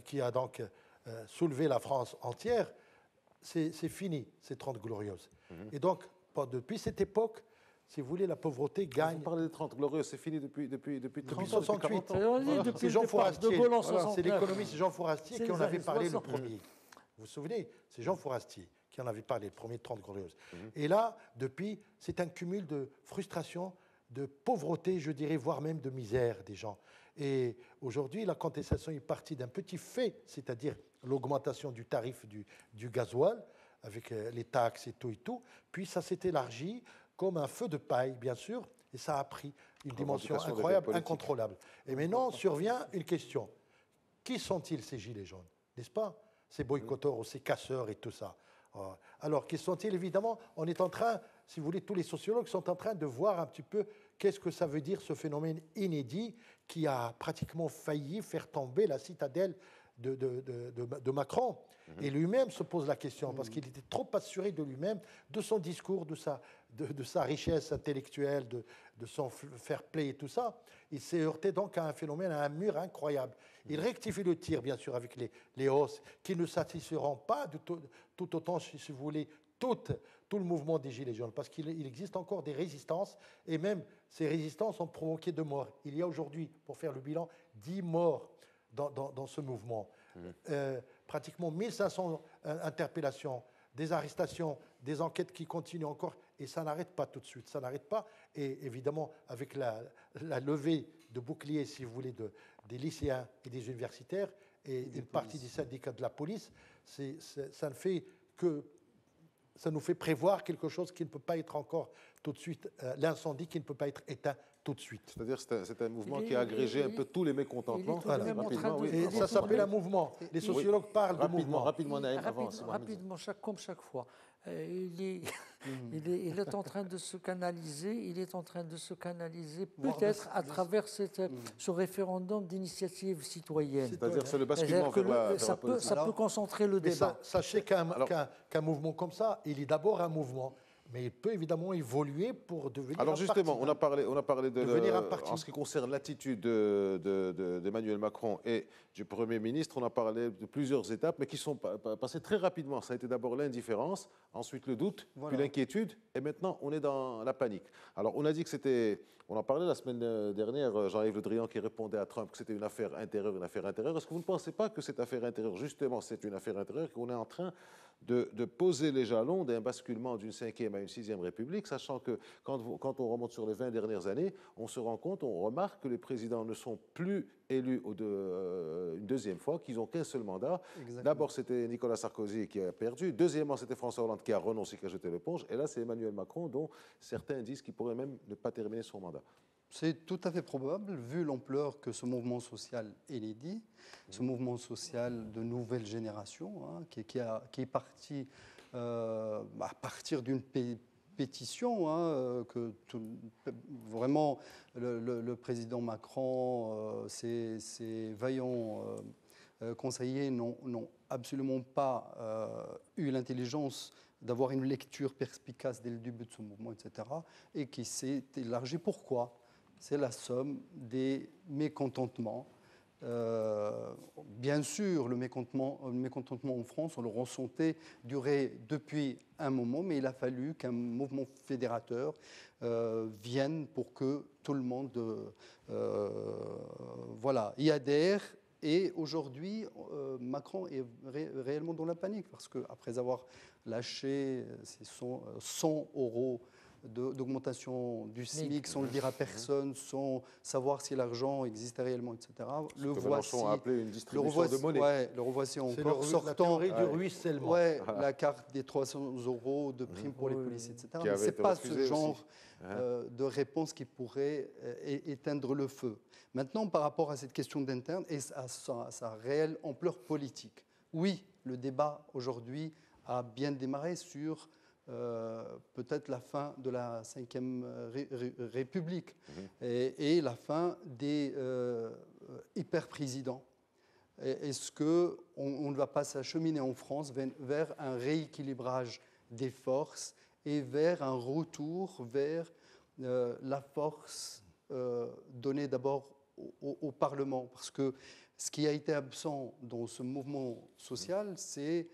qui a donc soulevé la France entière, c'est fini, ces 30 glorieuses. Et donc, depuis cette époque, si vous voulez, la pauvreté gagne. Vous parlez des 30 glorieuses, c'est fini depuis 68. Depuis c'est Jean Fourastier. Voilà, c'est l'économiste Jean Fourastier qui en avait parlé le premier. Vous vous souvenez? C'est Jean Fourastier qui en avait parlé, le premier de 30 glorieuses. Et là, depuis, c'est un cumul de frustration, de pauvreté, je dirais, voire même de misère des gens. Et aujourd'hui, la contestation est partie d'un petit fait, c'est-à-dire l'augmentation du tarif du gasoil, avec les taxes et tout, puis ça s'est élargi comme un feu de paille, bien sûr, et ça a pris une dimension incroyable, incontrôlable. Et maintenant, survient une question. Qui sont-ils, ces gilets jaunes? N'est-ce pas? Ces boycotteurs ou ces casseurs et tout ça. Alors, qui sont-ils? Évidemment, on est en train, si vous voulez, tous les sociologues sont en train de voir un petit peu qu'est-ce que ça veut dire, ce phénomène inédit qui a pratiquement failli faire tomber la citadelle de Macron. Et lui-même se pose la question, parce qu'il était trop assuré de lui-même, de son discours, de sa richesse intellectuelle, de son fair play et tout ça. Il s'est heurté donc à un phénomène, à un mur incroyable. Il rectifie le tir, bien sûr, avec les hausses, qui ne satisferont pas tout autant, si vous voulez, tout le mouvement des Gilets jaunes, parce qu'il existe encore des résistances, et même ces résistances ont provoqué de morts. Il y a aujourd'hui, pour faire le bilan, 10 morts dans ce mouvement. Pratiquement 1500 interpellations, des arrestations, des enquêtes qui continuent encore, et ça n'arrête pas tout de suite, ça n'arrête pas. Et évidemment, avec la levée de boucliers, si vous voulez, des lycéens et des universitaires, et une partie des syndicats de la police, ça nous fait prévoir quelque chose qui ne peut pas être encore tout de suite, l'incendie qui ne peut pas être éteint tout de suite. C'est-à-dire que c'est un mouvement qui a agrégé un peu tous les mécontentements. Et ça s'appelle un mouvement. Les sociologues parlent de mouvement. Rapidement, comme chaque fois. Il est en train de se canaliser, peut-être à travers ce référendum d'initiative citoyenne. C'est-à-dire c'est le basculement vers la politique. Ça peut concentrer le débat. Sachez qu'un mouvement comme ça, il est d'abord un mouvement. Mais il peut évidemment évoluer pour devenir Alors justement, on a parlé en ce qui concerne l'attitude d'Emmanuel Macron et du Premier ministre, on a parlé de plusieurs étapes, mais qui sont passées très rapidement. Ça a été d'abord l'indifférence, ensuite le doute, puis l'inquiétude, et maintenant on est dans la panique. Alors on a dit que on en parlait la semaine dernière, Jean-Yves Le Drian qui répondait à Trump que c'était une affaire intérieure. Est-ce que vous ne pensez pas que cette affaire intérieure, justement, c'est une affaire intérieure, qu'on est en train de poser les jalons d'un basculement d'une 5e à une 6e République, sachant que quand on remonte sur les 20 dernières années, on se rend compte, on remarque que les présidents ne sont plus élus une deuxième fois, qu'ils n'ont qu'un seul mandat. D'abord, c'était Nicolas Sarkozy qui a perdu. Deuxièmement, c'était François Hollande qui a renoncé, qui a jeté l'éponge. Et là, c'est Emmanuel Macron, dont certains disent qu'il pourrait même ne pas terminer son mandat. C'est tout à fait probable, vu l'ampleur que ce mouvement social inédit, ce mouvement social de nouvelle génération, qui est parti à partir d'une pétition, que vraiment le président Macron, ses vaillants conseillers n'ont absolument pas eu l'intelligence d'avoir une lecture perspicace dès le début de ce mouvement, etc., et qui s'est élargi. Pourquoi ? C'est la somme des mécontentements Bien sûr, le mécontentement en France, on le ressentait, durait depuis un moment, mais il a fallu qu'un mouvement fédérateur vienne pour que tout le monde y adhère. Et aujourd'hui, Macron est réellement dans la panique, parce qu'après avoir lâché ces 100 euros d'augmentation du SMIC sans le dire à personne, sans savoir si l'argent existait réellement, etc. Le voici a appelé une distribution de monnaie. Ouais, le revoici encore sortant la théorie du ruissellement. Ouais, la carte des 300 euros de prime pour les policiers, etc. Mais ce n'est pas ce genre de réponse qui pourrait éteindre le feu. Maintenant, par rapport à cette question d'interne et à sa réelle ampleur politique, oui, le débat aujourd'hui a bien démarré sur peut-être la fin de la Ve République et la fin des hyper-présidents. Est-ce qu'on ne va pas s'acheminer en France vers un rééquilibrage des forces et vers un retour vers la force donnée d'abord au Parlement? Parce que ce qui a été absent dans ce mouvement social, c'est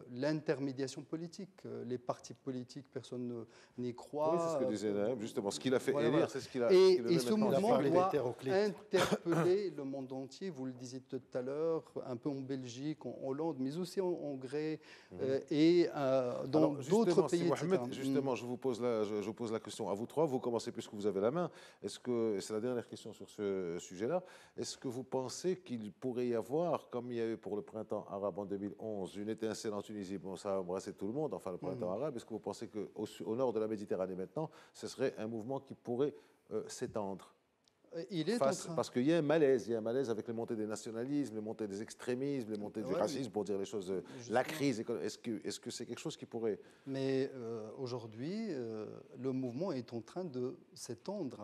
l'intermédiation politique. Les partis politiques, personne n'y croit. Oui, c'est ce que disait Naïm, justement. Ce qu'il a fait élire, c'est ce qu'il a et ce mouvement doit interpeller le monde entier. Vous le disiez tout à l'heure, un peu en Belgique, en Hollande, mais aussi en Hongrie et dans d'autres pays. Mohamed, justement, je vous pose la question à vous trois. Vous commencez puisque vous avez la main. C'est la dernière question sur ce sujet-là. Est-ce que vous pensez qu'il pourrait y avoir, comme il y a eu pour le printemps arabe en 2011, une étincelle en Tunisie, bon, ça a embrassé tout le monde, enfin le printemps arabe, est-ce que vous pensez qu'au nord de la Méditerranée maintenant, ce serait un mouvement qui pourrait s'étendre? Parce qu'il y a un malaise avec les montées des nationalismes, les montées des extrémismes, les montées du racisme, pour dire les choses, la crise. Est-ce que c'est quelque chose qui pourrait... Mais aujourd'hui, le mouvement est en train de s'étendre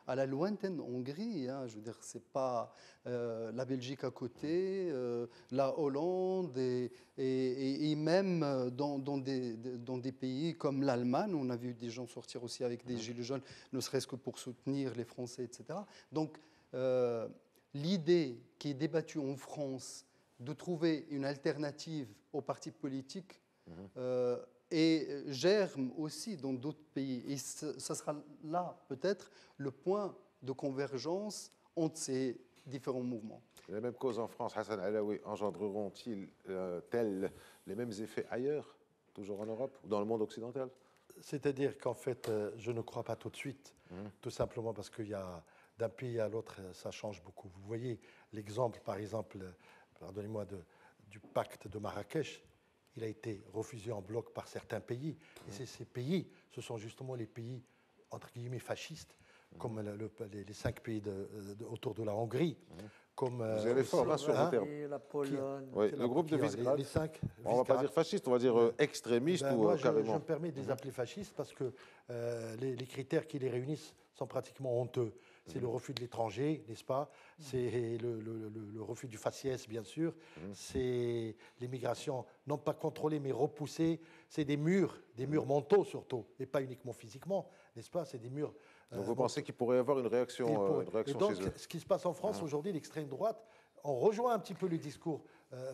à la lointaine Hongrie. Hein. Je veux dire, c'est pas la Belgique à côté, la Hollande et même dans des pays comme l'Allemagne, on a vu des gens sortir aussi avec des gilets jaunes, ne serait-ce que pour soutenir les Français, etc. Donc, l'idée qui est débattue en France de trouver une alternative aux partis politiques et germe aussi dans d'autres pays. Et ça sera là, peut-être, le point de convergence entre ces différents mouvements. Les mêmes causes en France, Hassan Alaoui, engendreront-ils tels les mêmes effets ailleurs, toujours en Europe ou dans le monde occidental? C'est-à-dire qu'en fait, je ne crois pas tout de suite, tout simplement parce qu'il y a d'un pays à l'autre, ça change beaucoup. Vous voyez l'exemple, par exemple, pardonnez-moi, du pacte de Marrakech. Il a été refusé en bloc par certains pays. Et ces pays, ce sont justement les pays, entre guillemets, fascistes, comme les 5 pays autour de la Hongrie. Comme, vous allez fort sur vos termes. La Pologne. Oui, le groupe de Visegrad. Les 5. On ne va pas dire fasciste, on va dire extrémiste ou moi, carrément. Je me permets de les appeler fascistes parce que les critères qui les réunissent sont pratiquement honteux. C'est le refus de l'étranger, n'est-ce pas? C'est le refus du faciès, bien sûr. C'est l'immigration, non pas contrôlée, mais repoussée. C'est des murs mentaux surtout, et pas uniquement physiquement, n'est-ce pas? C'est des murs... Donc vous pensez qu'il pourrait y avoir une réaction, et donc, chez eux? Ce qui se passe en France aujourd'hui, l'extrême droite, on rejoint un petit peu le discours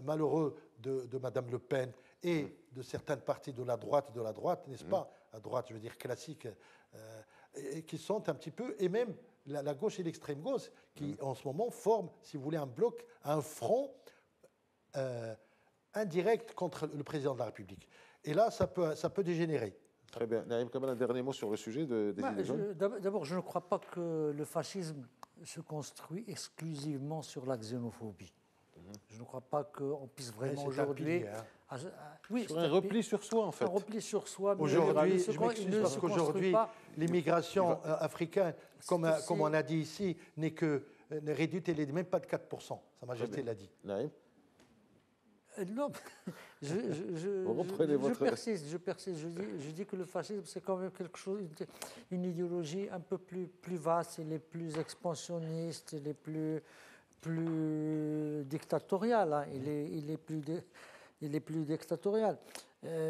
malheureux de Mme Le Pen et de certaines parties de la droite, n'est-ce pas? La droite, je veux dire, classique, et qui sont un petit peu, et même la gauche et l'extrême gauche, qui en ce moment forment, si vous voulez, un bloc, un front indirect contre le président de la République. Et là, ça peut dégénérer. Très bien. Naïm Kamal, un dernier mot sur le sujet des Gilets jaunes. D'abord, je ne crois pas que le fascisme se construit exclusivement sur la xénophobie. Je ne crois pas qu'on puisse vraiment aujourd'hui... Oui, sur un repli sur soi, en fait. Un repli sur soi. Aujourd'hui, je m'excuse parce qu'aujourd'hui, l'immigration africaine, comme on a dit ici, n'est réduite, elle n'est même pas de 4%. Sa Majesté l'a dit. Naïm. Non, je persiste. Je dis que le fascisme, c'est quand même quelque chose, une idéologie un peu plus vaste, et les plus expansionnistes, les plus dictatoriales. Hein. Il est plus dictatorial.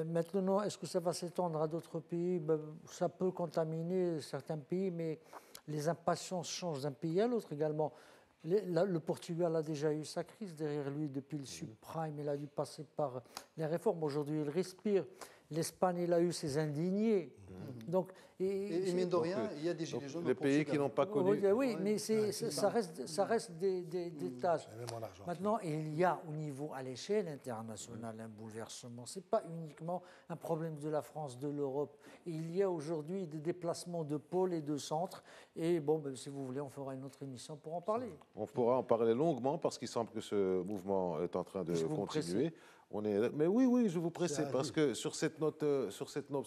Maintenant, est-ce que ça va s'étendre à d'autres pays? Ça peut contaminer certains pays, mais les impatiences changent d'un pays à l'autre également. Le Portugal a déjà eu sa crise derrière lui depuis le subprime. Il a dû passer par les réformes. Aujourd'hui, il respire. L'Espagne, il a eu ses indignés. Donc, et mine de rien, il y a des gilets jaunes. Les pays qui n'ont pas connu. Oui, mais ça reste des tâches. Maintenant, il y a au niveau, à l'échelle internationale, un bouleversement. Ce n'est pas uniquement un problème de la France, de l'Europe. Il y a aujourd'hui des déplacements de pôles et de centres. Et bon, si vous voulez, on fera une autre émission pour en parler. On pourra en parler longuement parce qu'il semble que ce mouvement est en train de continuer. Mais oui, je vous presse parce que sur cette note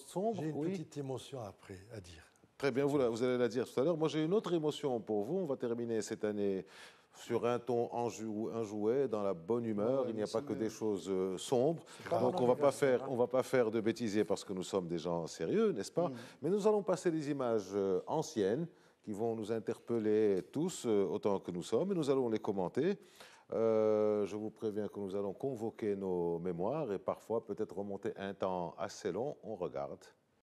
sombre, j'ai une petite émotion après à dire. Très bien, vous allez la dire tout à l'heure. Moi, j'ai une autre émotion pour vous. On va terminer cette année sur un ton enjoué, dans la bonne humeur. Il n'y a pas que des choses sombres. Donc, on va pas faire de bêtisiers parce que nous sommes des gens sérieux, n'est-ce pas? Mais nous allons passer des images anciennes qui vont nous interpeller tous autant que nous sommes et nous allons les commenter. Je vous préviens que nous allons convoquer nos mémoires et parfois peut-être remonter un temps assez long. On regarde.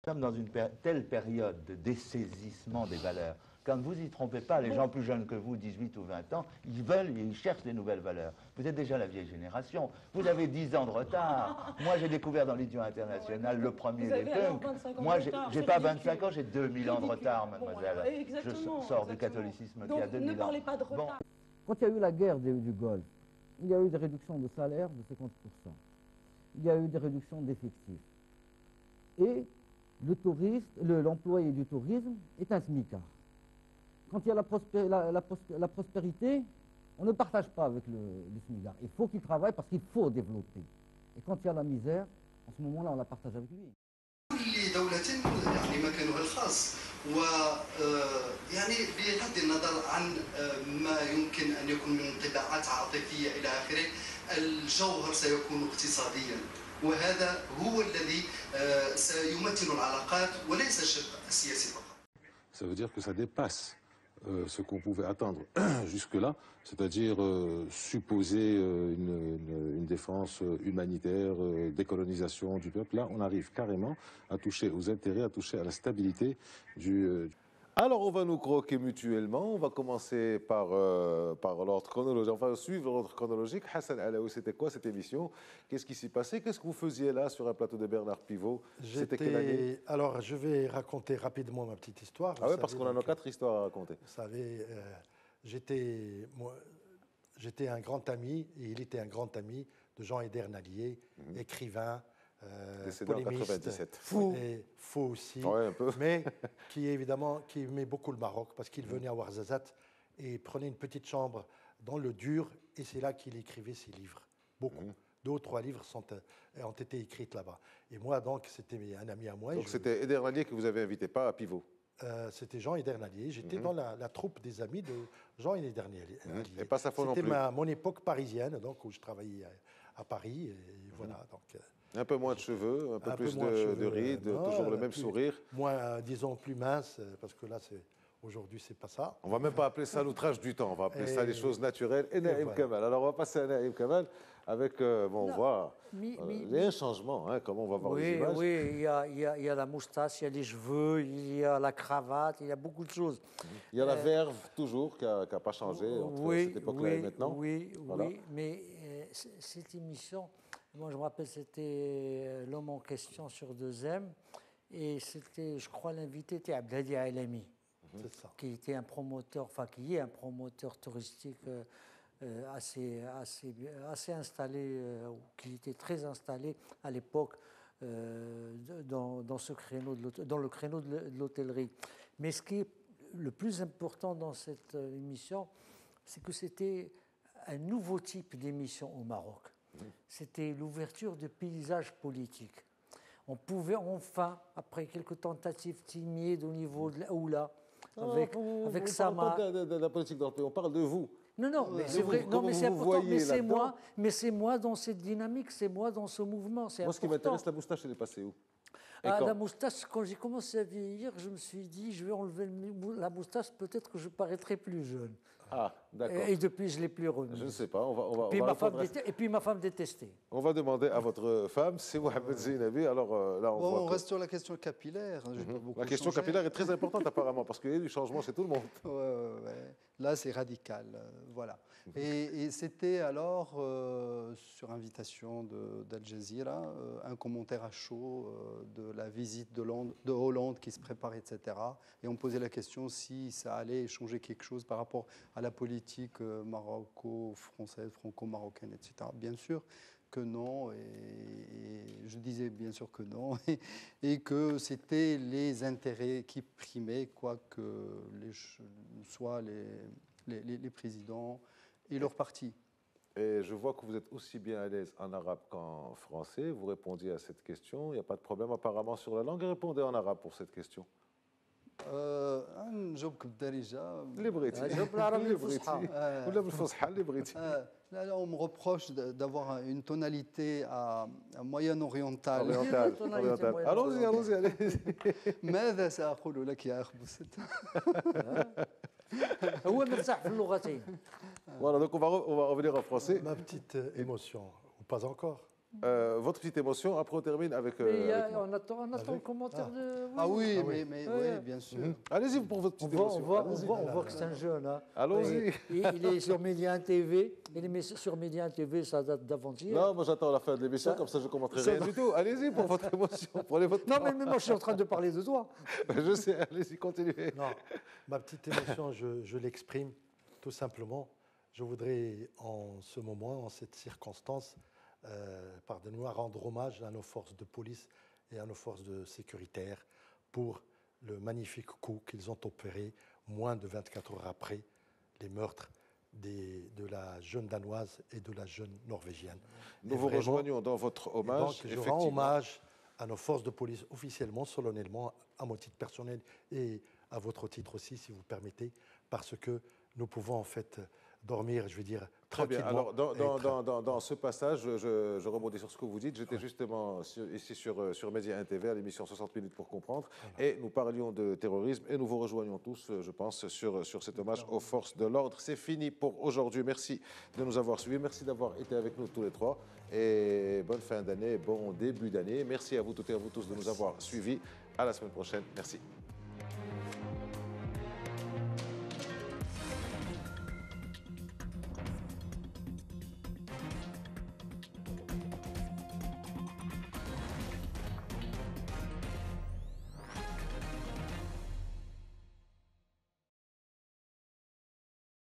Nous sommes dans une telle période de dessaisissement des valeurs. Quand vous y trompez pas, les gens plus jeunes que vous, 18 ou 20 ans, ils veulent et ils cherchent des nouvelles valeurs. Vous êtes déjà la vieille génération. Vous avez 10 ans de retard. Moi, j'ai découvert dans l'idiot international le premier des punks. Moi, j'ai pas 25 ans, j'ai 2000 ans de retard, mademoiselle. Je sors du catholicisme qui a 2000 ans. Ne parlez pas de retard. Quand il y a eu la guerre du Golfe, il y a eu des réductions de salaire de 50%. Il y a eu des réductions d'effectifs. Et l'employé du tourisme est un smicard. Quand il y a la prospérité, on ne partage pas avec le smicard. Il faut qu'il travaille parce qu'il faut développer. Et quand il y a la misère, en ce moment-là, on la partage avec lui. كل دولة يعني مكانها الخاص ويعني بغض النظر عن ما يمكن أن يكون من انطباعات عاطفية إلى آخره الجوهر سيكون اقتصاديا وهذا هو الذي سيمثل العلاقات وليس الشق السياسي فقط. Ça veut dire que ça dépasse ce qu'on pouvait attendre jusque-là, c'est-à-dire supposer une défense humanitaire, décolonisation du peuple. Là, on arrive carrément à toucher aux intérêts, à toucher à la stabilité du... Alors, on va nous croquer mutuellement. On va commencer par l'ordre chronologique. Enfin, suivre l'ordre chronologique. Hassan Alaoui, c'était quoi cette émission? Qu'est-ce qui s'est passé? Qu'est-ce que vous faisiez là sur un plateau de Bernard Pivot? C'était quelle année? Alors, je vais raconter rapidement ma petite histoire. Ah oui, parce qu'on en a 4 histoires à raconter. Vous savez, j'étais un grand ami, et il était un grand ami de Jean Edernalier, écrivain, décédé en 97. Fou aussi, ouais, un peu. mais qui aimait beaucoup le Maroc parce qu'il venait à Ouarzazate et prenait une petite chambre dans le dur et c'est là qu'il écrivait ses livres. Beaucoup. 2 ou 3 livres ont été écrits là-bas. Et moi, donc, c'était un ami à moi. Donc c'était Edernalier que vous avez invité, pas à Pivot? C'était Jean Edernalier. J'étais dans la troupe des amis de Jean Edernalier. Et pas Safo non plus. C'était mon époque parisienne, donc, où je travaillais à Paris. Et voilà, donc... Un peu moins de cheveux, un peu plus de rides, toujours le même sourire. Moins, disons, plus mince, parce que là, aujourd'hui, c'est pas ça. On va même pas appeler ça l'outrage du temps, on va appeler ça les choses naturelles. Et Naïm Kamal. Alors, on va passer à Naïm Kamal avec, on voit, il y a un changement, hein, comment on va voir les images. Oui, il y a la moustache, il y a les cheveux, il y a la cravate, il y a beaucoup de choses. Il y a la verve, toujours, qui n'a pas changé entre cette époque-là et maintenant. Oui, mais cette émission... Moi, je me rappelle, c'était L'homme en question sur 2M. Et c'était, je crois, l'invité était Abdelhadi Alami, qui était un promoteur, enfin, qui est un promoteur touristique assez installé, ou qui était très installé à l'époque dans le créneau de l'hôtellerie. Mais ce qui est le plus important dans cette émission, c'est que c'était un nouveau type d'émission au Maroc. C'était l'ouverture de paysages politiques. On pouvait enfin, après quelques tentatives timides au niveau de l'Aoula, avec Sama... On parle pas de la politique dans le pays, on parle de vous. Non, mais c'est vrai. Non, mais c'est important. Mais c'est moi dans cette dynamique, c'est moi dans ce mouvement. Moi, ce qui m'intéresse, la moustache, elle est passée où? La moustache, quand j'ai commencé à vieillir, je me suis dit, je vais enlever la moustache, peut-être que je paraîtrai plus jeune. Ah, d'accord. Et depuis, je ne l'ai plus remis. Je ne sais pas, on Puis va ma femme répondre à- et puis ma femme détestait. On va demander à votre femme, c'est Mohamed Zeinabi. Alors là, on Bon, voit on que reste sur la question capillaire. Je peux beaucoup la question changer. capillaire est très importante apparemment, parce qu'il y a du changement chez tout le monde. Ouais. Là, c'est radical. Voilà. Et c'était alors, sur invitation d'Al Jazeera, un commentaire à chaud de la visite de Hollande qui se préparait, etc. Et on posait la question si ça allait changer quelque chose par rapport à la politique maroco-française, franco-marocaine, etc. Bien sûr que non, et je disais bien sûr que non, et que c'était les intérêts qui primaient, quoi que soient les présidents et leur parti. Et je vois que vous êtes aussi bien à l'aise en arabe qu'en français. Vous répondiez à cette question. Il n'y a pas de problème apparemment sur la langue. Répondez en arabe pour cette question. نجاوبك بالدارجه اللي بغيتي. جاوب بالعربية اللي الفصحى. بغيتي. ولا بالفصحى اللي بغيتي. Là, on me reproche d'avoir une tonalité moyen-orientale. Oriental. Allons-y, allez-y. ماذا سأقول لك يا أخ بوسط؟ هو مرتاح في اللغتين. Voilà, donc on va revenir en français. Ma petite émotion, ou pas encore. Votre petite émotion, après on termine avec... Mais avec moi. on attend le commentaire de... Ah oui, oui. mais Oui. oui, bien sûr. Allez-y pour votre petite émotion. On voit que c'est un jeune. Hein. Allons-y. Il est sur Média 1 TV. Il est sur Média 1 TV, ça date d'avant-hier. Non, moi j'attends la fin de l'émission, comme ça je ne commenterai rien du tout. Allez-y pour votre émotion, prenez votre temps. Non, mais moi je suis en train de parler de toi. Je sais, allez-y, continuez. Non, ma petite émotion, je l'exprime tout simplement. Je voudrais en ce moment, en cette circonstance, pardonnez-moi, rendre hommage à nos forces de police et à nos forces de sécuritaires pour le magnifique coup qu'ils ont opéré moins de 24 heures après les meurtres de la jeune danoise et de la jeune norvégienne. Nous vous rejoignons dans votre hommage. Donc, je rends hommage à nos forces de police officiellement, solennellement, à mon titre personnel et à votre titre aussi, si vous permettez, parce que nous pouvons en fait dormir, je veux dire, Très bien. tranquillement. Alors, dans ce passage, je rebondis sur ce que vous dites. J'étais justement ici sur Média 1 TV à l'émission 60 minutes pour comprendre. Et nous parlions de terrorisme et nous vous rejoignons tous, je pense, sur cet hommage aux forces de l'ordre. C'est fini pour aujourd'hui. Merci de nous avoir suivis. Merci d'avoir été avec nous tous les trois. Et bonne fin d'année, bon début d'année. Merci à vous toutes et à vous tous de nous avoir suivis. À la semaine prochaine. Merci.